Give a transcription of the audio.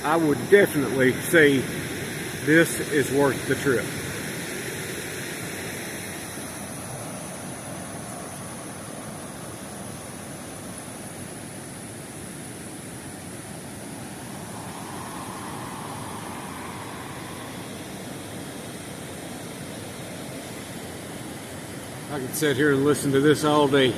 I would definitely say this is worth the trip. I could sit here and listen to this all day.